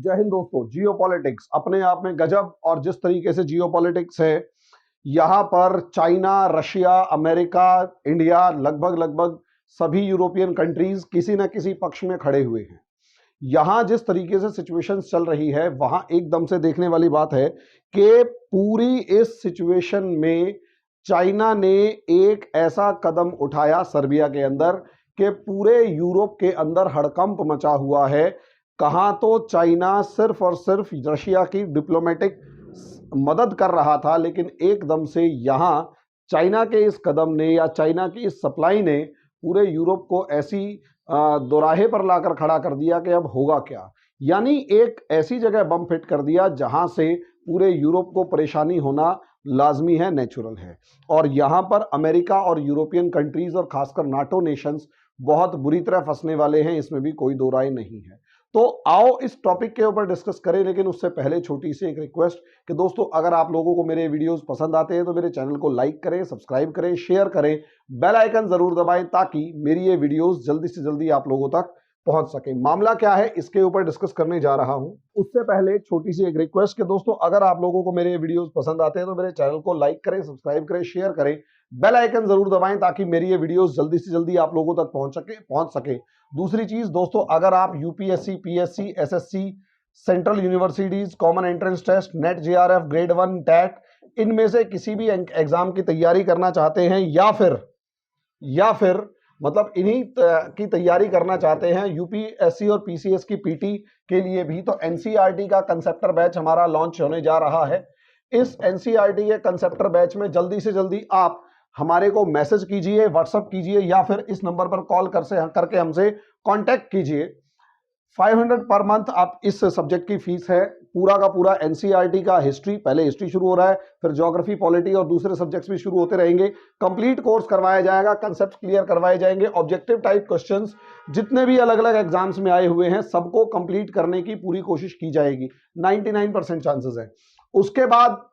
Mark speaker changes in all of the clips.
Speaker 1: जय हिंद दोस्तों। जियोपॉलिटिक्स अपने आप में गजब, और जिस तरीके से जियोपॉलिटिक्स है, यहाँ पर चाइना, रशिया, अमेरिका, इंडिया, लगभग लगभग सभी यूरोपियन कंट्रीज किसी न किसी पक्ष में खड़े हुए हैं। यहाँ जिस तरीके से सिचुएशन चल रही है, वहां एकदम से देखने वाली बात है कि पूरी इस सिचुएशन में चाइना ने एक ऐसा कदम उठाया सर्बिया के अंदर कि पूरे यूरोप के अंदर हड़कंप मचा हुआ है। कहां तो चाइना सिर्फ और सिर्फ रशिया की डिप्लोमेटिक मदद कर रहा था, लेकिन एकदम से यहां चाइना के इस कदम ने या चाइना की इस सप्लाई ने पूरे यूरोप को ऐसी दोराहे पर लाकर खड़ा कर दिया कि अब होगा क्या। यानी एक ऐसी जगह बम फिट कर दिया जहां से पूरे यूरोप को परेशानी होना लाजमी है, नेचुरल है। और यहां पर अमेरिका और यूरोपियन कंट्रीज और खासकर नाटो नेशंस बहुत बुरी तरह फंसने वाले हैं, इसमें भी कोई दो राय नहीं है। तो आओ इस टॉपिक के ऊपर डिस्कस करें, लेकिन उससे पहले छोटी सी एक रिक्वेस्ट कि दोस्तों, अगर आप लोगों को मेरे वीडियोस पसंद आते हैं तो मेरे चैनल को लाइक करें, सब्सक्राइब करें, शेयर करें, बेल आइकन जरूर दबाएं ताकि मेरी ये वीडियोस जल्दी से जल्दी आप लोगों तक पहुंच सके। मामला क्या है, इसके ऊपर डिस्कस करने जा रहा हूं। उससे पहले छोटी सी एक रिक्वेस्ट कि दोस्तों, अगर आप लोगों को मेरे वीडियोस पसंद आते हैं तो मेरे चैनल को लाइक करें, सब्सक्राइब करें, शेयर करें, बेल आइकन जरूर दबाएं ताकि मेरी ये वीडियोस जल्दी से जल्दी आप लोगों तक पहुंच सके। दूसरी चीज दोस्तों, अगर आप UPSC, PSC, SSC, central universities, common entrance test, NET, JRF, grade 1, TET, इनमें से किसी भी एग्जाम की तैयारी करना चाहते हैं या फिर मतलब इन्हीं की तैयारी करना चाहते हैं, यूपीएससी और पीसीएस की पीटी के लिए भी, तो एनसीईआरटी का कंसेप्टर बैच हमारा लॉन्च होने जा रहा है। इस एनसीईआरटी के कंसेप्टर बैच में जल्दी से जल्दी आप हमारे को मैसेज कीजिए, व्हाट्सएप कीजिए या फिर इस नंबर पर कॉल करके हमसे कांटेक्ट कीजिए। 500 पर मंथ आप इस सब्जेक्ट की फीस है। पूरा का पूरा एनसीईआरटी का हिस्ट्री, पहले हिस्ट्री शुरू हो रहा है, फिर ज्योग्राफी, पॉलिटी और दूसरे सब्जेक्ट्स भी शुरू होते रहेंगे। कंप्लीट कोर्स करवाया जाएगा, कंसेप्ट क्लियर करवाए जाएंगे, ऑब्जेक्टिव टाइप क्वेश्चंस जितने भी अलग अलग एग्जाम्स में आए हुए हैं सबको कंप्लीट करने की पूरी कोशिश की जाएगी। 99% चांसेस है। उसके बाद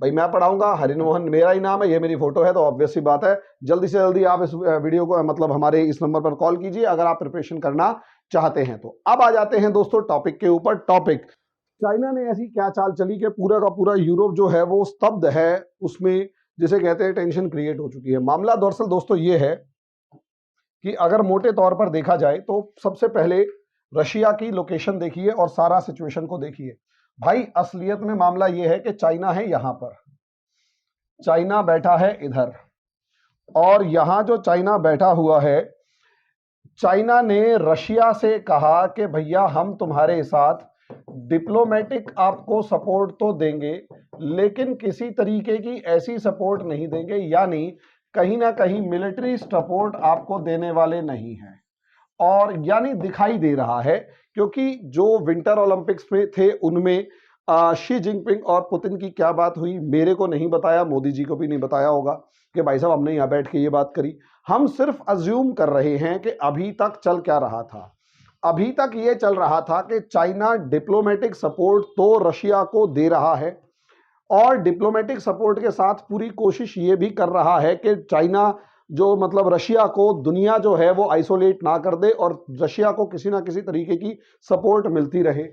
Speaker 1: भाई मैं पढ़ाऊंगा, हरिमोहन मेरा ही नाम है, ये मेरी फोटो है, तो ऑब्वियस सी बात है, जल्दी से जल्दी आप इस वीडियो को मतलब हमारे इस नंबर पर कॉल कीजिए अगर आप प्रिपरेशन करना चाहते हैं। तो अब आ जाते हैं दोस्तों टॉपिक के ऊपर। टॉपिक, चाइना ने ऐसी क्या चाल चली कि पूरा का पूरा यूरोप जो है वो स्तब्ध है, उसमें जिसे कहते हैं टेंशन क्रिएट हो चुकी है। मामला दरअसल दोस्तों ये है कि अगर मोटे तौर पर देखा जाए तो सबसे पहले रशिया की लोकेशन देखिए और सारा सिचुएशन को देखिए। भाई असलियत में मामला यह है कि चाइना है यहां पर, चाइना बैठा है इधर, और यहां जो चाइना बैठा हुआ है, चाइना ने रशिया से कहा कि भैया हम तुम्हारे साथ डिप्लोमेटिक आपको सपोर्ट तो देंगे, लेकिन किसी तरीके की ऐसी सपोर्ट नहीं देंगे, यानी कहीं ना कहीं मिलिट्री सपोर्ट आपको देने वाले नहीं हैं। और यानी दिखाई दे रहा है, क्योंकि जो विंटर ओलंपिक्स में थे उनमें शी जिनपिंग और पुतिन की क्या बात हुई मेरे को नहीं बताया, मोदी जी को भी नहीं बताया होगा कि भाई साहब हमने यहां बैठ के ये बात करी। हम सिर्फ अज्यूम कर रहे हैं कि अभी तक चल क्या रहा था। अभी तक ये चल रहा था कि चाइना डिप्लोमेटिक सपोर्ट तो रशिया को दे रहा है, और डिप्लोमेटिक सपोर्ट के साथ पूरी कोशिश ये भी कर रहा है कि चाइना जो मतलब रशिया को दुनिया जो है वो आइसोलेट ना कर दे और रशिया को किसी ना किसी तरीके की सपोर्ट मिलती रहे।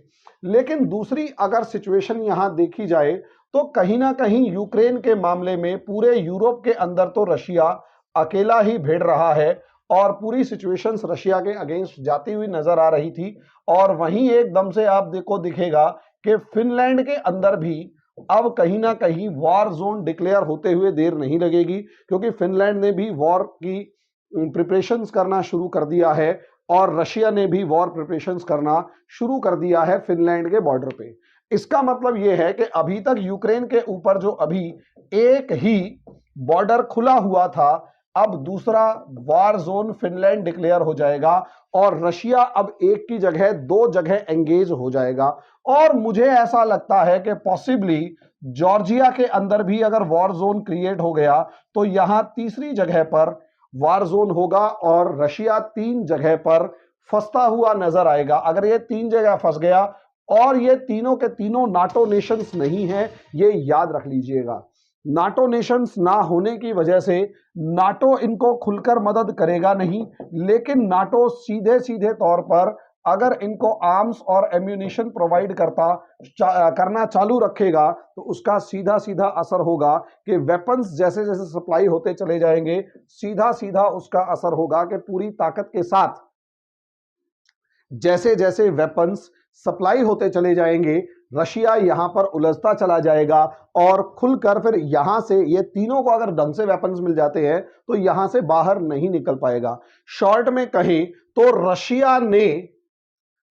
Speaker 1: लेकिन दूसरी अगर सिचुएशन यहां देखी जाए तो कहीं ना कहीं यूक्रेन के मामले में पूरे यूरोप के अंदर तो रशिया अकेला ही भिड़ रहा है, और पूरी सिचुएशन रशिया के अगेंस्ट जाती हुई नजर आ रही थी। और वहीं एकदम से आप देखो दिखेगा कि फिनलैंड के अंदर भी अब कहीं ना कहीं वॉर जोन डिक्लेयर होते हुए देर नहीं लगेगी, क्योंकि फिनलैंड ने भी वॉर की प्रिपरेशंस करना शुरू कर दिया है और रशिया ने भी वॉर प्रिपरेशंस करना शुरू कर दिया है फिनलैंड के बॉर्डर पे। इसका मतलब यह है कि अभी तक यूक्रेन के ऊपर जो अभी एक ही बॉर्डर खुला हुआ था, अब दूसरा वॉर जोन फिनलैंड डिक्लेयर हो जाएगा और रशिया अब एक की जगह दो जगह एंगेज हो जाएगा। और मुझे ऐसा लगता है कि पॉसिबली जॉर्जिया के अंदर भी अगर वॉर जोन क्रिएट हो गया तो यहां तीसरी जगह पर वॉर जोन होगा और रशिया 3 जगह पर फंसता हुआ नजर आएगा। अगर ये 3 जगह फंस गया, और ये तीनों के तीनों नाटो नेशंस नहीं है, ये याद रख लीजिएगा। नाटो नेशंस ना होने की वजह से नाटो इनको खुलकर मदद करेगा नहीं, लेकिन नाटो सीधे सीधे तौर पर अगर इनको आर्म्स और एम्यूनिशन प्रोवाइड करना चालू रखेगा तो उसका सीधा सीधा असर होगा कि वेपन्स जैसे जैसे सप्लाई होते चले जाएंगे, सीधा सीधा उसका असर होगा कि पूरी ताकत के साथ जैसे जैसे वेपन्स सप्लाई होते चले जाएंगे, रशिया यहां पर उलझता चला जाएगा और खुलकर फिर यहां से ये तीनों को अगर ढंग से वेपन्स मिल जाते हैं तो यहां से बाहर नहीं निकल पाएगा। शॉर्ट में कहें तो रशिया ने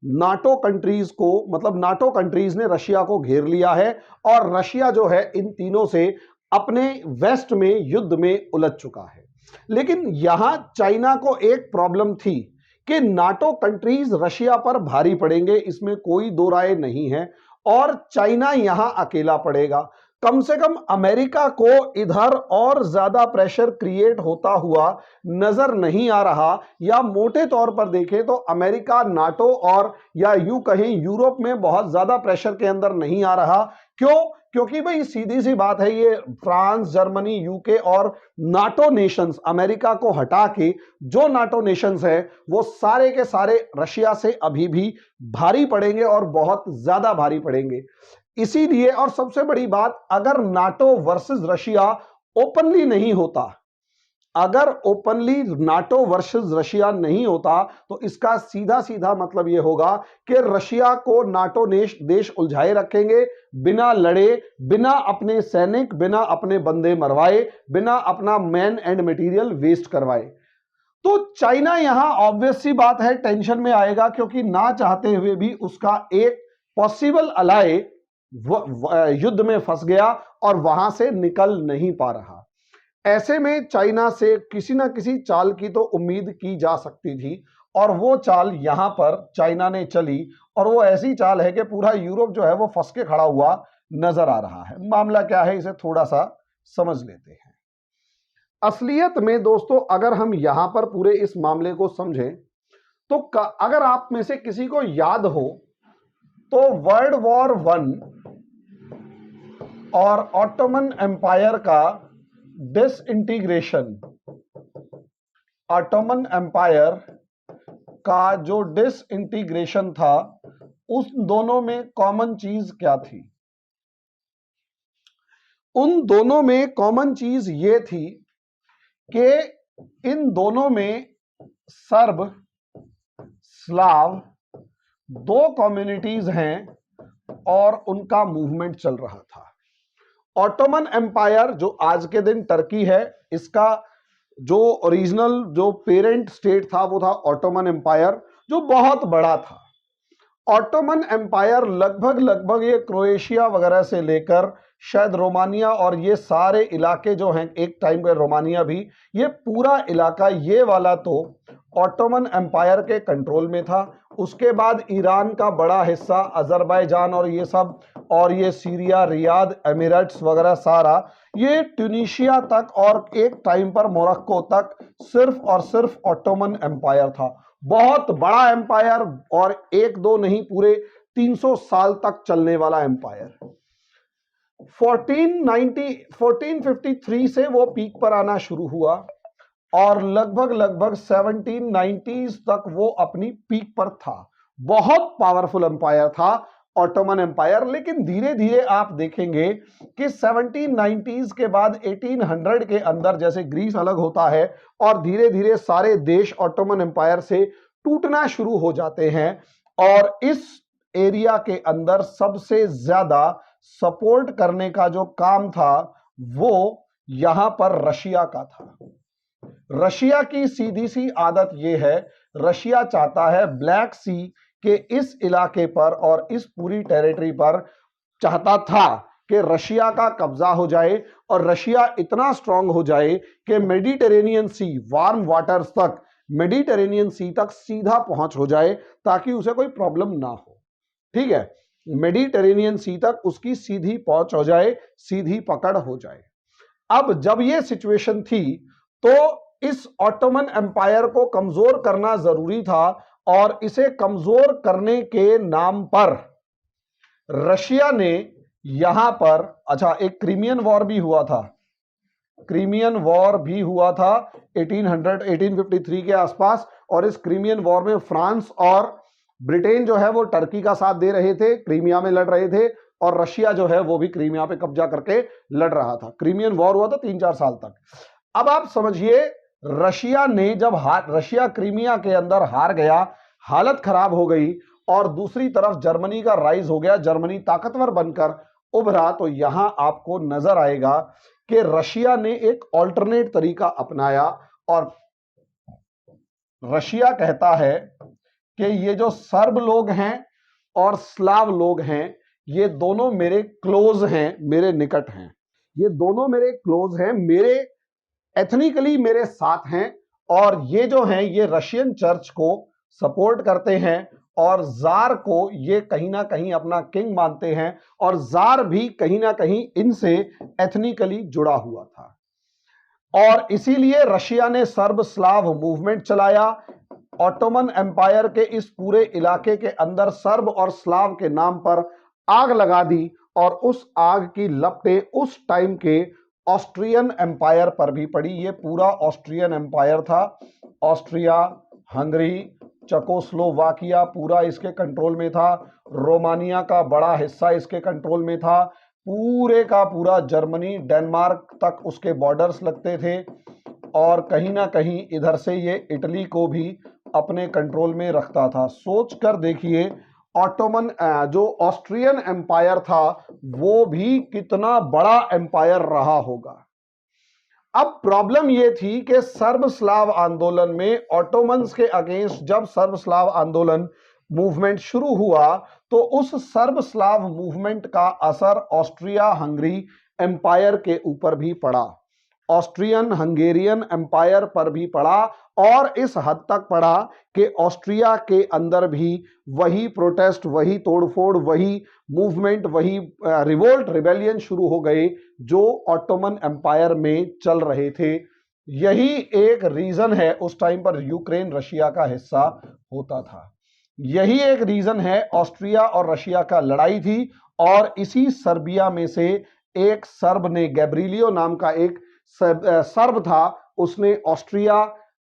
Speaker 1: नाटो कंट्रीज को, मतलब नाटो कंट्रीज ने रशिया को घेर लिया है और रशिया जो है इन तीनों से अपने वेस्ट में युद्ध में उलझ चुका है। लेकिन यहां चाइना को एक प्रॉब्लम थी कि नाटो कंट्रीज रशिया पर भारी पड़ेंगे, इसमें कोई दो राय नहीं है, और चाइना यहां अकेला पड़ेगा। कम से कम अमेरिका को इधर और ज्यादा प्रेशर क्रिएट होता हुआ नजर नहीं आ रहा, या मोटे तौर पर देखें तो अमेरिका नाटो और या यूं कहें यूरोप में बहुत ज्यादा प्रेशर के अंदर नहीं आ रहा। क्यों? क्योंकि भाई सीधी सी बात है, ये फ्रांस, जर्मनी, यूके और नाटो नेशंस, अमेरिका को हटा के जो नाटो नेशंस हैं वो सारे के सारे रशिया से अभी भी भारी पड़ेंगे और बहुत ज्यादा भारी पड़ेंगे। इसीलिए, और सबसे बड़ी बात, अगर नाटो वर्सेस रशिया ओपनली नहीं होता, अगर ओपनली नाटो वर्सेस रशिया नहीं होता तो इसका सीधा सीधा मतलब यह होगा कि रशिया को नाटो देश उलझाए रखेंगे, बिना लड़े, बिना अपने सैनिक, बिना अपने बंदे मरवाए, बिना अपना मैन एंड मटेरियल वेस्ट करवाए। तो चाइना यहां ऑब्वियस सी बात है टेंशन में आएगा, क्योंकि ना चाहते हुए भी उसका एक पॉसिबल अलाय युद्ध में फंस गया और वहां से निकल नहीं पा रहा। ऐसे में चाइना से किसी ना किसी चाल की तो उम्मीद की जा सकती थी, और वो चाल यहां पर चाइना ने चली, और वो ऐसी चाल है कि पूरा यूरोप जो है वो फंस के खड़ा हुआ नजर आ रहा है। मामला क्या है, इसे थोड़ा सा समझ लेते हैं। असलियत में दोस्तों, अगर हम यहां पर पूरे इस मामले को समझें तो अगर आप में से किसी को याद हो तो वर्ल्ड वॉर 1 और ऑटोमन एम्पायर का डिसइंटीग्रेशन, ऑटोमन एम्पायर का जो डिसइंटीग्रेशन था, उस दोनों में कॉमन चीज क्या थी? उन दोनों में कॉमन चीज ये थी कि इन दोनों में सर्ब, स्लाव दो कम्युनिटीज हैं और उनका मूवमेंट चल रहा था। ऑटोमन एम्पायर जो आज के दिन टर्की है, इसका जो ओरिजिनल जो पेरेंट स्टेट था वो था ऑटोमन एम्पायर, जो बहुत बड़ा था। ऑटोमन एम्पायर लगभग ये क्रोएशिया वगैरह से लेकर शायद रोमानिया और ये सारे इलाके जो हैं, एक टाइम पे रोमानिया भी, ये पूरा इलाका ये वाला तो ऑटोमन एम्पायर के कंट्रोल में था। उसके बाद ईरान का बड़ा हिस्सा, अजरबैजान और ये सब, और ये सीरिया, रियाद, एमिरेट्स वगैरह सारा, ये ट्यूनीशिया तक और एक टाइम पर मोरक्को तक सिर्फ और सिर्फ ऑटोमन एम्पायर था। बहुत बड़ा एम्पायर, और एक दो नहीं, पूरे 300 साल तक चलने वाला एम्पायर। 1453 से वो पीक पर आना शुरू हुआ और लगभग 1790s तक वो अपनी पीक पर था। बहुत पावरफुल एम्पायर था ऑटोमन एम्पायर। लेकिन धीरे धीरे आप देखेंगे कि 1790s के बाद 1800 के अंदर जैसे ग्रीस अलग होता है और धीरे धीरे सारे देश ऑटोमन एम्पायर से टूटना शुरू हो जाते हैं, और इस एरिया के अंदर सबसे ज्यादा सपोर्ट करने का जो काम था वो यहां पर रशिया का था। रशिया की सीधी सी आदत यह है, रशिया चाहता है ब्लैक सी के इस इलाके पर और इस पूरी टेरिटरी पर चाहता था कि रशिया का कब्जा हो जाए और रशिया इतना स्ट्रांग हो जाए कि मेडिटेरेनियन सी, वार्म वाटर्स तक, मेडिटेरेनियन सी तक सीधा पहुंच हो जाए ताकि उसे कोई प्रॉब्लम ना हो। ठीक है, मेडिटेरेनियन सी तक उसकी सीधी पहुंच हो जाए, सीधी पकड़ हो जाए। अब जब यह सिचुएशन थी तो इस ऑटोमन एम्पायर को कमजोर करना जरूरी था, और इसे कमजोर करने के नाम पर रशिया ने यहां पर, अच्छा, एक क्रीमियन वॉर भी हुआ था, क्रीमियन वॉर भी हुआ था 1853 के आसपास, और इस क्रीमियन वॉर में फ्रांस और ब्रिटेन जो है वो टर्की का साथ दे रहे थे, क्रीमिया में लड़ रहे थे, और रशिया जो है वो भी क्रीमिया पे कब्जा करके लड़ रहा था। क्रीमियन वॉर हुआ था 3-4 साल तक। अब आप समझिए, रशिया ने जब रशिया क्रीमिया के अंदर हार गया, हालत खराब हो गई, और दूसरी तरफ जर्मनी का राइज हो गया, जर्मनी ताकतवर बनकर उभरा, तो यहां आपको नजर आएगा कि रशिया ने एक ऑल्टरनेट तरीका अपनाया, और रशिया कहता है कि ये जो सर्ब लोग हैं और स्लाव लोग हैं, ये दोनों मेरे क्लोज हैं, मेरे निकट हैं, ये दोनों मेरे क्लोज हैं, मेरे एथनिकली मेरे साथ हैं, और ये जो हैं ये रशियन चर्च को सपोर्ट करते हैं, और जार को ये कहीं ना कहीं अपना किंग मानते हैं, और जार भी कहीं ना कहीं इनसे एथनिकली जुड़ा हुआ था। और इसीलिए रशिया ने सर्ब स्लाव मूवमेंट चलाया। ऑटोमन एम्पायर के इस पूरे इलाके के अंदर सर्ब और स्लाव के नाम पर आग लगा दी, और उस आग की लपटें उस टाइम के ऑस्ट्रियन एम्पायर पर भी पड़ी। ये पूरा ऑस्ट्रियन एम्पायर था, ऑस्ट्रिया, हंगरी, चेकोस्लोवाकिया पूरा इसके कंट्रोल में था, रोमानिया का बड़ा हिस्सा इसके कंट्रोल में था, पूरे का पूरा जर्मनी, डेनमार्क तक उसके बॉर्डर्स लगते थे, और कहीं ना कहीं इधर से ये इटली को भी अपने कंट्रोल में रखता था। सोच कर देखिए, ऑटोमन जो ऑस्ट्रियन एम्पायर था वो भी कितना बड़ा एम्पायर रहा होगा। अब प्रॉब्लम ये थी कि सर्ब स्लाव आंदोलन में ऑटोमन्स के अगेंस्ट जब सर्ब स्लाव आंदोलन मूवमेंट शुरू हुआ, तो उस सर्ब स्लाव मूवमेंट का असर ऑस्ट्रिया हंगरी एम्पायर के ऊपर भी पड़ा, ऑस्ट्रियन हंगेरियन एम्पायर पर भी पड़ा, और इस हद तक पड़ा कि ऑस्ट्रिया के अंदर भी वही प्रोटेस्ट, वही तोड़फोड़, वही मूवमेंट, वही रिवोल्ट, रिबेलियन शुरू हो गए जो ऑटोमन एम्पायर में चल रहे थे। यही एक रीजन है, उस टाइम पर यूक्रेन रशिया का हिस्सा होता था, यही एक रीजन है, ऑस्ट्रिया और रशिया का लड़ाई थी। और इसी सर्बिया में से एक सर्ब ने, गैब्रिलियो नाम का एक सर्ब था, उसने ऑस्ट्रिया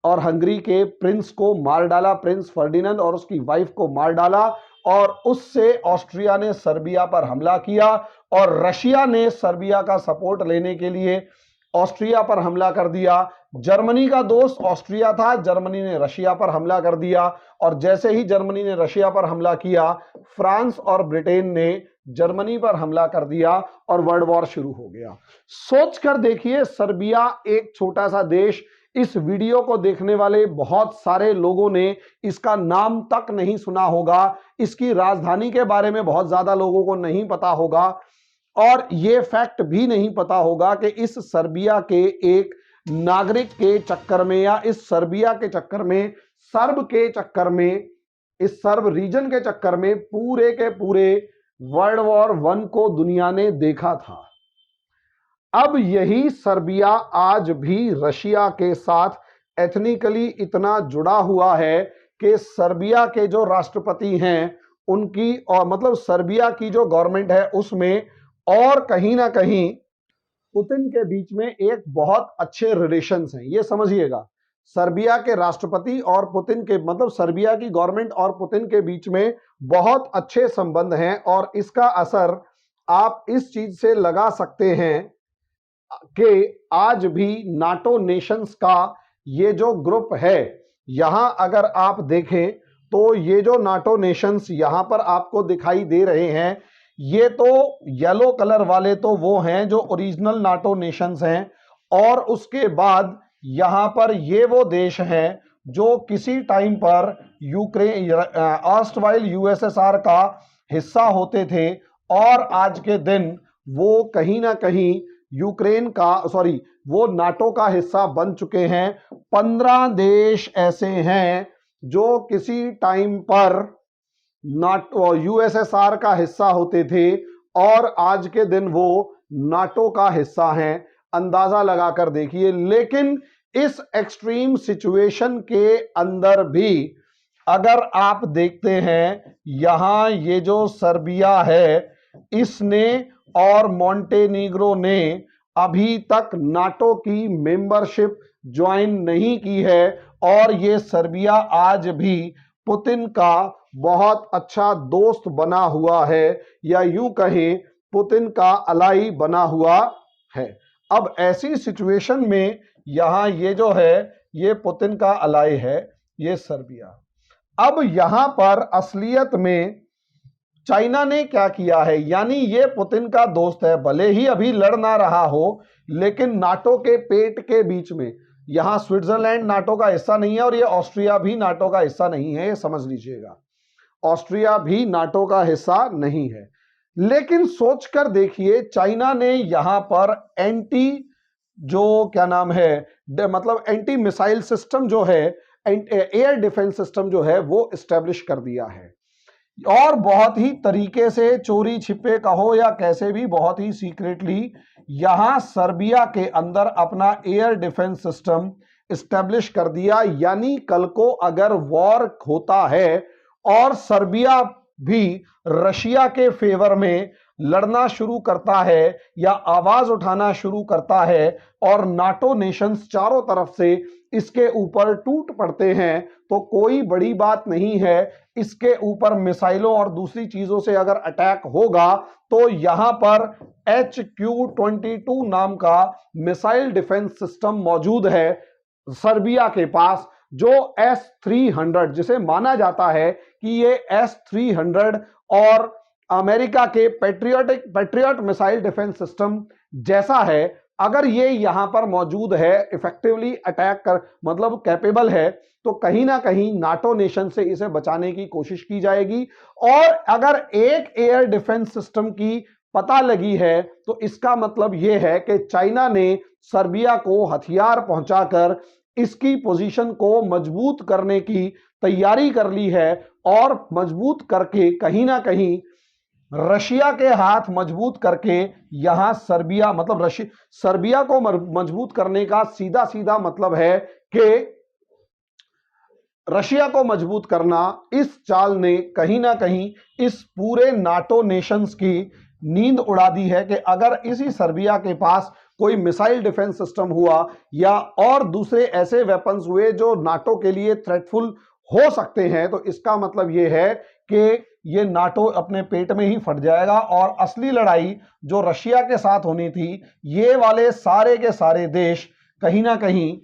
Speaker 1: और हंगरी के प्रिंस को मार डाला, प्रिंस फर्डिनेंड और उसकी वाइफ को मार डाला, और उससे ऑस्ट्रिया ने सर्बिया पर हमला किया, और रशिया ने सर्बिया का सपोर्ट लेने के लिए ऑस्ट्रिया पर हमला कर दिया। जर्मनी का दोस्त ऑस्ट्रिया था, जर्मनी ने रशिया पर हमला कर दिया, और जैसे ही जर्मनी ने रशिया पर हमला किया, फ्रांस और ब्रिटेन ने जर्मनी पर हमला कर दिया, और वर्ल्ड वॉर शुरू हो गया। सोच कर देखिए, सर्बिया एक छोटा सा देश, इस वीडियो को देखने वाले बहुत सारे लोगों ने इसका नाम तक नहीं सुना होगा, इसकी राजधानी के बारे में बहुत ज्यादा लोगों को नहीं पता होगा, और यह फैक्ट भी नहीं पता होगा कि इस सर्बिया के एक नागरिक के चक्कर में, या इस सर्बिया के चक्कर में, सर्ब के चक्कर में, इस सर्ब रीजन के चक्कर में पूरे के पूरे वर्ल्ड वॉर 1 को दुनिया ने देखा था। अब यही सर्बिया आज भी रशिया के साथ एथनिकली इतना जुड़ा हुआ है कि सर्बिया के जो राष्ट्रपति हैं उनकी, और मतलब सर्बिया की जो गवर्नमेंट है उसमें, और कहीं ना कहीं पुतिन के बीच में एक बहुत अच्छे रिलेशंस हैं। ये समझिएगा, सर्बिया के राष्ट्रपति और पुतिन के, मतलब सर्बिया की गवर्नमेंट और पुतिन के बीच में बहुत अच्छे संबंध हैं, और इसका असर आप इस चीज से लगा सकते हैं कि आज भी नाटो नेशंस का ये जो ग्रुप है, यहां अगर आप देखें तो ये जो नाटो नेशंस यहां पर आपको दिखाई दे रहे हैं, ये तो येलो कलर वाले तो वो हैं जो ओरिजिनल नाटो नेशंस हैं, और उसके बाद यहां पर ये वो देश हैं जो किसी टाइम पर यूक्रेन, ऑस्टवाइल यूएसएसआर का हिस्सा होते थे, और आज के दिन वो कहीं ना कहीं यूक्रेन का, सॉरी, वो नाटो का हिस्सा बन चुके हैं। 15 देश ऐसे हैं जो किसी टाइम पर नाटो, यूएसएसआर का हिस्सा होते थे, और आज के दिन वो नाटो का हिस्सा हैं। अंदाजा लगाकर देखिए। लेकिन इस एक्सट्रीम सिचुएशन के अंदर भी अगर आप देखते हैं, यहां ये जो सर्बिया है, इसने और मॉन्टेनीग्रो ने अभी तक नाटो की मेंबरशिप ज्वाइन नहीं की है, और ये सर्बिया आज भी पुतिन का बहुत अच्छा दोस्त बना हुआ है, या यूं कहें पुतिन का अलाई बना हुआ है। अब ऐसी सिचुएशन में यहां ये जो है ये पुतिन का अलाई है, ये सर्बिया। अब यहां पर असलियत में चाइना ने क्या किया है, यानी ये पुतिन का दोस्त है, भले ही अभी लड़ ना रहा हो, लेकिन नाटो के पेट के बीच में, यहां स्विट्जरलैंड नाटो का हिस्सा नहीं है और ये ऑस्ट्रिया भी नाटो का हिस्सा नहीं है, ये समझ लीजिएगा, ऑस्ट्रिया भी नाटो का हिस्सा नहीं है। लेकिन सोचकर देखिए, चाइना ने यहां पर एंटी जो क्या नाम है मतलब एंटी मिसाइल सिस्टम जो है, एयर डिफेंस सिस्टम जो है वो एस्टेब्लिश कर दिया है, और बहुत ही तरीके से चोरी छिपे कहो या कैसे भी बहुत ही सीक्रेटली यहां सर्बिया के अंदर अपना एयर डिफेंस सिस्टम एस्टेब्लिश कर दिया। यानी कल को अगर वॉर होता है और सर्बिया भी रशिया के फेवर में लड़ना शुरू करता है या आवाज उठाना शुरू करता है और नाटो नेशंस चारों तरफ से इसके ऊपर टूट पड़ते हैं, तो कोई बड़ी बात नहीं है। इसके ऊपर मिसाइलों और दूसरी चीजों से अगर अटैक होगा तो यहां पर HQ-22 नाम का मिसाइल डिफेंस सिस्टम मौजूद है सर्बिया के पास, जो S-300, जिसे माना जाता है कि ये S-300 और अमेरिका के पैट्रियट मिसाइल डिफेंस सिस्टम जैसा है, अगर ये यहां पर मौजूद है, इफेक्टिवली अटैक कर मतलब कैपेबल है, तो कहीं ना कहीं नाटो नेशन से इसे बचाने की कोशिश की जाएगी। और अगर एक एयर डिफेंस सिस्टम की पता लगी है तो इसका मतलब यह है कि चाइना ने सर्बिया को हथियार पहुंचाकर इसकी पोजीशन को मजबूत करने की तैयारी कर ली है, और मजबूत करके कहीं ना कहीं रशिया के हाथ मजबूत करके यहां सर्बिया मतलब सर्बिया को मजबूत करने का सीधा सीधा मतलब है कि रशिया को मजबूत करना। इस चाल ने कहीं ना कहीं इस पूरे नाटो नेशंस की नींद उड़ा दी है कि अगर इसी सर्बिया के पास कोई मिसाइल डिफेंस सिस्टम हुआ या और दूसरे ऐसे वेपन्स हुए जो नाटो के लिए थ्रेटफुल हो सकते हैं, तो इसका मतलब यह है कि ये नाटो अपने पेट में ही फट जाएगा और असली लड़ाई जो रशिया के साथ होनी थी, ये वाले सारे के सारे देश कहीं ना कहीं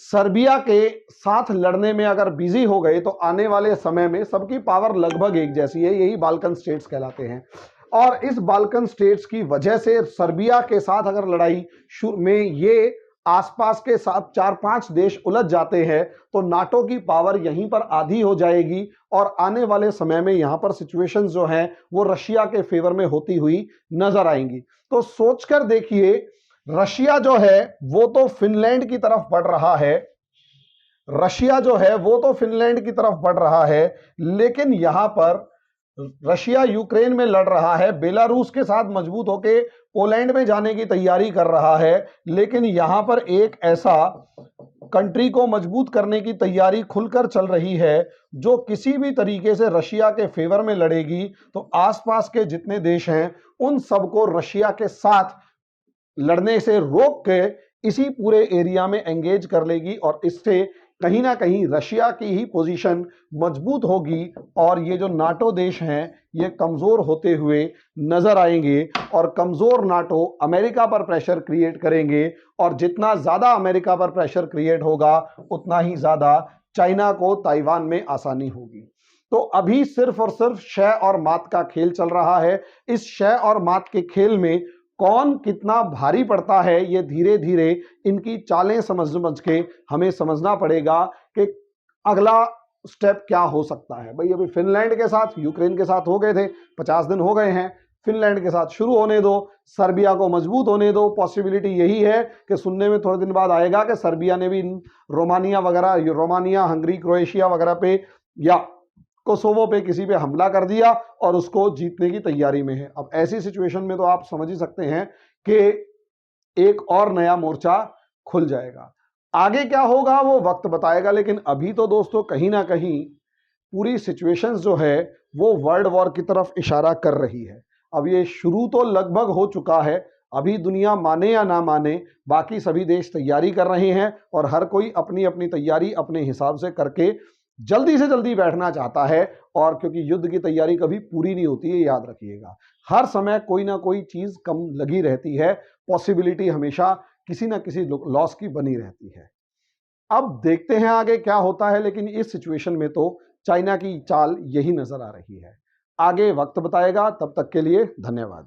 Speaker 1: सर्बिया के साथ लड़ने में अगर बिजी हो गए तो आने वाले समय में सबकी पावर लगभग एक जैसी है, यही बाल्कन स्टेट्स कहलाते हैं। और इस बाल्कन स्टेट्स की वजह से सर्बिया के साथ अगर लड़ाई में ये आसपास के साथ 4-5 देश उलझ जाते हैं तो नाटो की पावर यहीं पर आधी हो जाएगी, और आने वाले समय में यहां पर सिचुएशंस जो हैं वो रशिया के फेवर में होती हुई नजर आएंगी। तो सोचकर देखिए, रशिया जो है वो तो फिनलैंड की तरफ बढ़ रहा है, रशिया जो है वो तो फिनलैंड की तरफ बढ़ रहा है, लेकिन यहां पर रशिया यूक्रेन में लड़ रहा है, बेलारूस के साथ मजबूत होके पोलैंड में जाने की तैयारी कर रहा है, लेकिन यहां पर एक ऐसा कंट्री को मजबूत करने की तैयारी खुलकर चल रही है जो किसी भी तरीके से रशिया के फेवर में लड़ेगी, तो आसपास के जितने देश हैं उन सबको रशिया के साथ लड़ने से रोक के इसी पूरे एरिया में एंगेज कर लेगी, और इससे कहीं ना कहीं रशिया की ही पोजीशन मजबूत होगी और ये जो नाटो देश हैं ये कमजोर होते हुए नजर आएंगे, और कमजोर नाटो अमेरिका पर प्रेशर क्रिएट करेंगे, और जितना ज्यादा अमेरिका पर प्रेशर क्रिएट होगा उतना ही ज्यादा चाइना को ताइवान में आसानी होगी। तो अभी सिर्फ और सिर्फ शय और मात का खेल चल रहा है। इस शय और मात के खेल में कौन कितना भारी पड़ता है ये धीरे धीरे इनकी चालें समझ के हमें समझना पड़ेगा कि अगला स्टेप क्या हो सकता है। भाई अभी फिनलैंड के साथ यूक्रेन के साथ हो गए थे, 50 दिन हो गए हैं, फिनलैंड के साथ शुरू होने दो, सर्बिया को मजबूत होने दो। पॉसिबिलिटी यही है कि सुनने में थोड़े दिन बाद आएगा कि सर्बिया ने भी रोमानिया वगैरह, रोमानिया, हंगरी, क्रोएशिया वगैरह पे या कोसोवो पे किसी पे हमला कर दिया और उसको जीतने की तैयारी में है। अब ऐसी सिचुएशन में तो आप समझ ही सकते हैं कि एक और नया मोर्चा खुल जाएगा। आगे क्या होगा वो वक्त बताएगा, लेकिन अभी तो दोस्तों कहीं ना कहीं पूरी सिचुएशंस जो है वो वर्ल्ड वॉर की तरफ इशारा कर रही है। अब ये शुरू तो लगभग हो चुका है, अभी दुनिया माने या ना माने बाकी सभी देश तैयारी कर रहे हैं और हर कोई अपनी अपनी तैयारी अपने हिसाब से करके जल्दी से जल्दी बैठना चाहता है, और क्योंकि युद्ध की तैयारी कभी पूरी नहीं होती है, याद रखिएगा। हर समय कोई ना कोई चीज कम लगी रहती है, पॉसिबिलिटी हमेशा किसी ना किसी लॉस की बनी रहती है। अब देखते हैं आगे क्या होता है, लेकिन इस सिचुएशन में तो चाइना की चाल यही नजर आ रही है। आगे वक्त बताएगा, तब तक के लिए धन्यवाद।